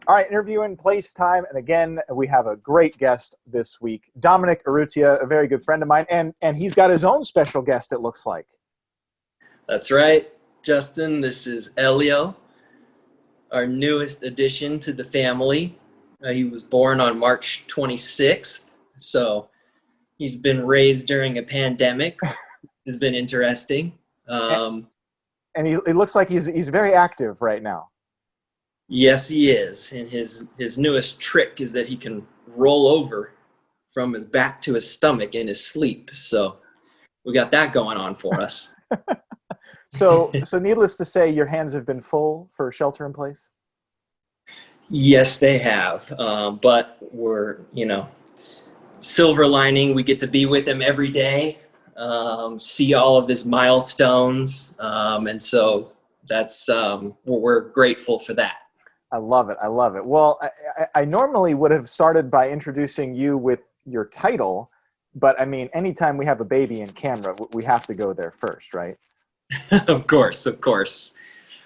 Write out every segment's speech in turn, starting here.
All right, interview in place time. And again, we have a great guest this week, Dominic Urrutia, a very good friend of mine. And he's got his own special guest, it looks like. That's right, Justin. This is Elio, our newest addition to the family. He was born on March 26th, so he's been raised during a pandemic. It's been interesting. And he looks like he's very active right now. Yes, he is. And his newest trick is that he can roll over from his back to his stomach in his sleep. So we got that going on for us. So needless to say, your hands have been full for shelter in place? Yes, they have. But we're, silver lining. We get to be with him every day, see all of his milestones. And so that's, we're grateful for that. I love it. I love it. Well, I normally would have started by introducing you with your title, but I mean, anytime we have a baby in camera, we have to go there first, right? Of course.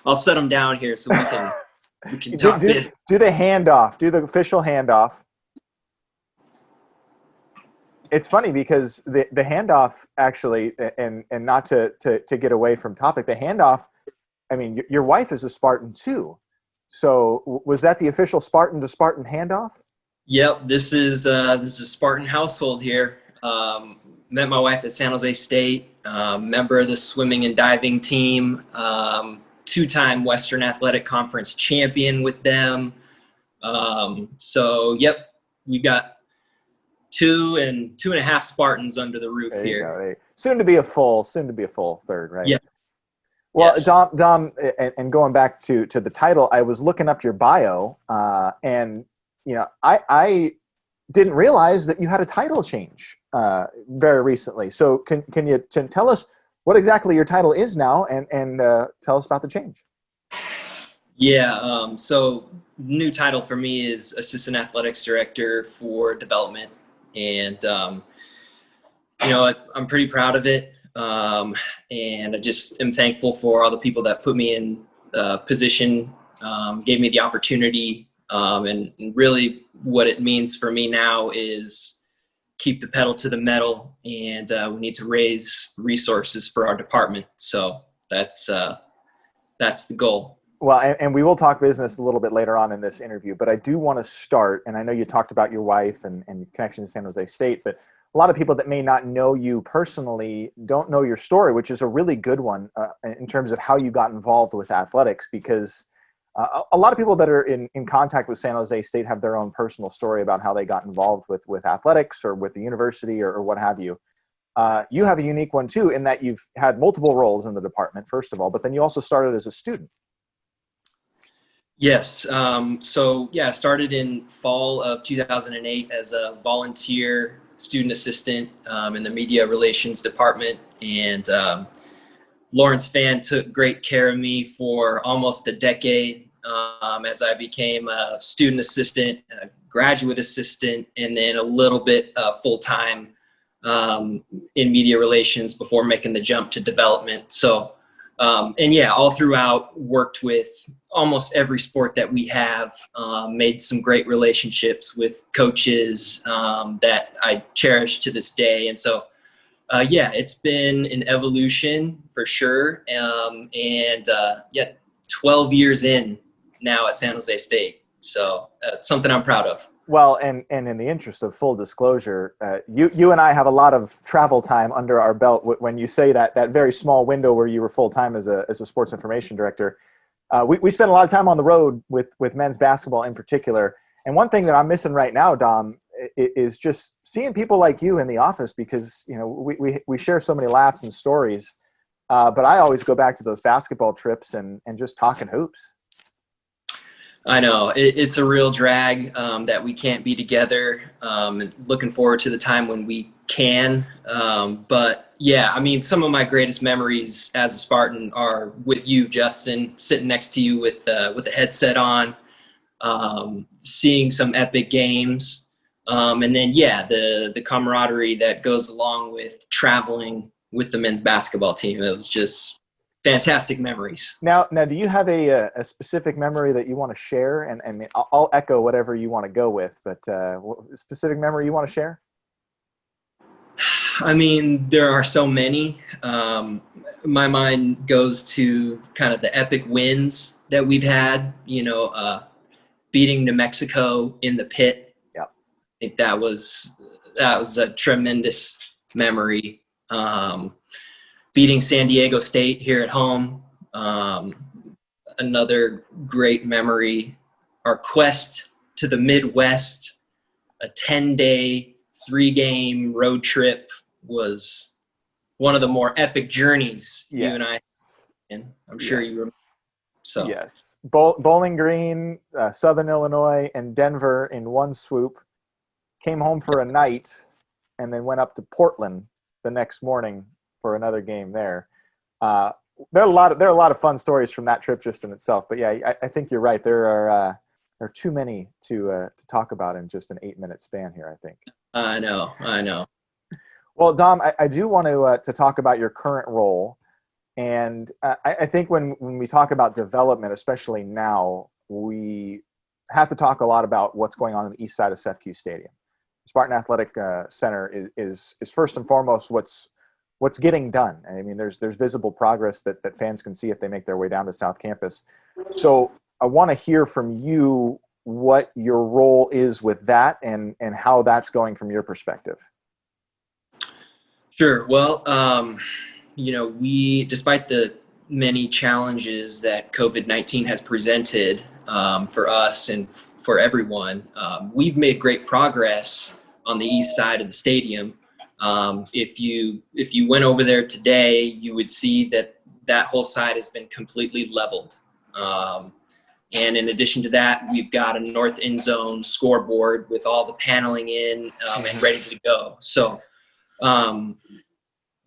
I'll set him down here so we can talk this. Do the handoff. Do the official handoff. It's funny because the handoff actually, and not to get away from topic, the handoff, I mean, your wife is a Spartan too. So was that the official Spartan to Spartan handoff? Yep, this is a Spartan household here. Met my wife at San Jose State, member of the swimming and diving team, two-time Western Athletic Conference champion with them. So yep, we got 2.5 Spartans under the roof here. Soon to be a full third, right? Yeah. Well, yes. Dom, and going back to the title, I was looking up your bio, and I didn't realize that you had a title change very recently. So can you tell us what exactly your title is now, and tell us about the change? Yeah. So new title for me is Assistant Athletics Director for Development, and I'm pretty proud of it. And I just am thankful for all the people that put me in position, gave me the opportunity, and really what it means for me now is keep the pedal to the metal, and we need to raise resources for our department. So that's the goal. Well, and we will talk business a little bit later on in this interview, but I do want to start, and I know you talked about your wife and connection to San Jose State, but a lot of people that may not know you personally don't know your story, which is a really good one in terms of how you got involved with athletics, because a lot of people that are in contact with San Jose State have their own personal story about how they got involved with athletics or with the university or what have you. You have a unique one too, in that you've had multiple roles in the department, first of all, but then you also started as a student. Yes. I started in fall of 2008 as a volunteer student assistant in the media relations department. And Lawrence Fan took great care of me for almost a decade as I became a student assistant, a graduate assistant, and then a little bit full-time in media relations before making the jump to development. So, all throughout worked with almost every sport that we have, made some great relationships with coaches that I cherish to this day. And so, it's been an evolution for sure. 12 years in now at San Jose State. So something I'm proud of. Well, and in the interest of full disclosure, you and I have a lot of travel time under our belt. When you say that very small window where you were full-time as a sports information director, we spent a lot of time on the road with men's basketball in particular. And one thing that I'm missing right now, Dom, is just seeing people like you in the office, because we share so many laughs and stories. But I always go back to those basketball trips and just talking hoops. I know it's a real drag that we can't be together. Looking forward to the time when we can. But yeah, I mean, some of my greatest memories as a Spartan are with you, Justin, sitting next to you with a headset on, seeing some epic games. And then, the camaraderie that goes along with traveling with the men's basketball team. It was just fantastic memories. Now, do you have a specific memory that you want to share? And I'll echo whatever you want to go with, but specific memory you want to share? I mean, there are so many. My mind goes to kind of the epic wins that we've had, beating New Mexico in the pit. Yeah. I think that was a tremendous memory. Beating San Diego State here at home, another great memory. Our quest to the Midwest, a 10-day, 3-game road trip, was one of the more epic journeys you and I, and I'm sure you remember. So yes, Bowling Green, Southern Illinois, and Denver in one swoop. Came home for a night, and then went up to Portland the next morning for another game there. There are a lot of fun stories from that trip just in itself. But yeah, I think you're right. There are too many to talk about in just an 8-minute span here, I think. I know. Well, Dom, I do want to talk about your current role. And I think when we talk about development, especially now, we have to talk a lot about what's going on the east side of CEFCU Stadium. Spartan Athletic Center is first and foremost what's getting done. I mean, there's visible progress that fans can see if they make their way down to South Campus. So I want to hear from you what your role is with that and how that's going from your perspective. Sure. Well, we, despite the many challenges that COVID-19 has presented for us and for everyone, we've made great progress on the east side of the stadium. If you went over there today, you would see that whole side has been completely leveled. And in addition to that, we've got a north end zone scoreboard with all the paneling in and ready to go. So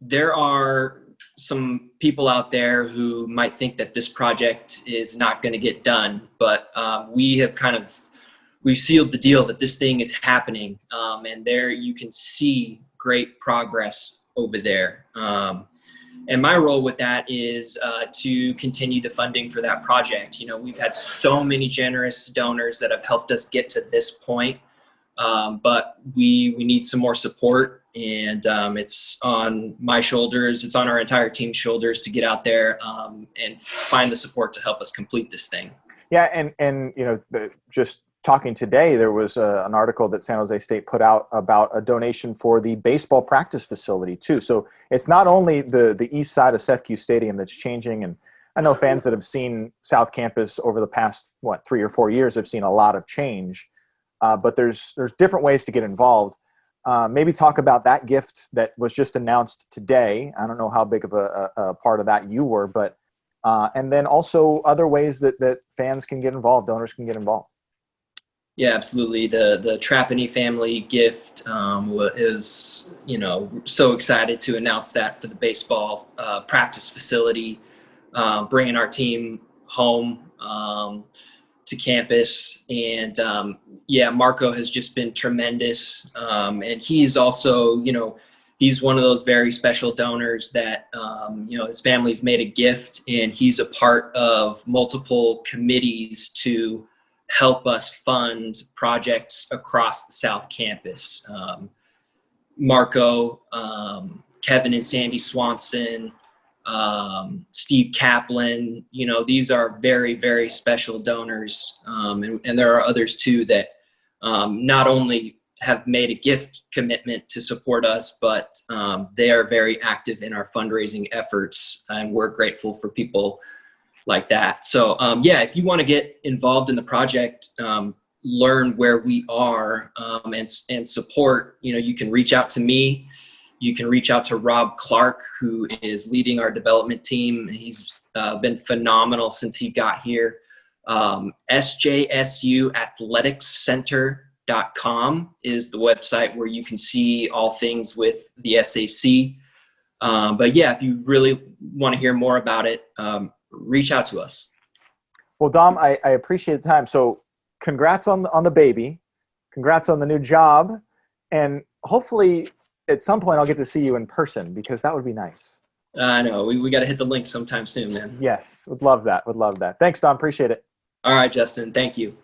there are some people out there who might think that this project is not going to get done, but we sealed the deal that this thing is happening. And there you can see great progress over there. And my role with that is to continue the funding for that project. We've had so many generous donors that have helped us get to this point, but we need some more support. And it's on my shoulders, it's on our entire team's shoulders to get out there and find the support to help us complete this thing. Yeah, and just talking today, there was an article that San Jose State put out about a donation for the baseball practice facility too. So it's not only the east side of CEFCU Stadium that's changing, and I know fans that have seen South Campus over the past 3 or 4 years have seen a lot of change, but there's different ways to get involved. Maybe talk about that gift that was just announced today. I don't know how big of a part of that you were, but and then also other ways that fans can get involved, donors can get involved. Yeah, absolutely. The Trapani family gift is, so excited to announce that for the baseball practice facility, bringing our team home to campus. And Marco has just been tremendous. And he's also, he's one of those very special donors that, his family's made a gift, and he's a part of multiple committees to help us fund projects across the South Campus. Marco, Kevin and Sandy Swanson, Steve Kaplan, these are very, very special donors. And there are others too that not only have made a gift commitment to support us, but they are very active in our fundraising efforts, and we're grateful for people like that. So if you want to get involved in the project, learn where we are and support, you can reach out to me. You can reach out to Rob Clark, who is leading our development team. He's been phenomenal since he got here. SJSUathleticscenter.com is the website where you can see all things with the SAC. If you really want to hear more about it, reach out to us. Well, Dom, I appreciate the time. So congrats on the baby. Congrats on the new job. And hopefully at some point I'll get to see you in person, because that would be nice. I know we got to hit the link sometime soon, man. Yes, would love that. Would love that. Thanks, Don. Appreciate it. All right, Justin. Thank you.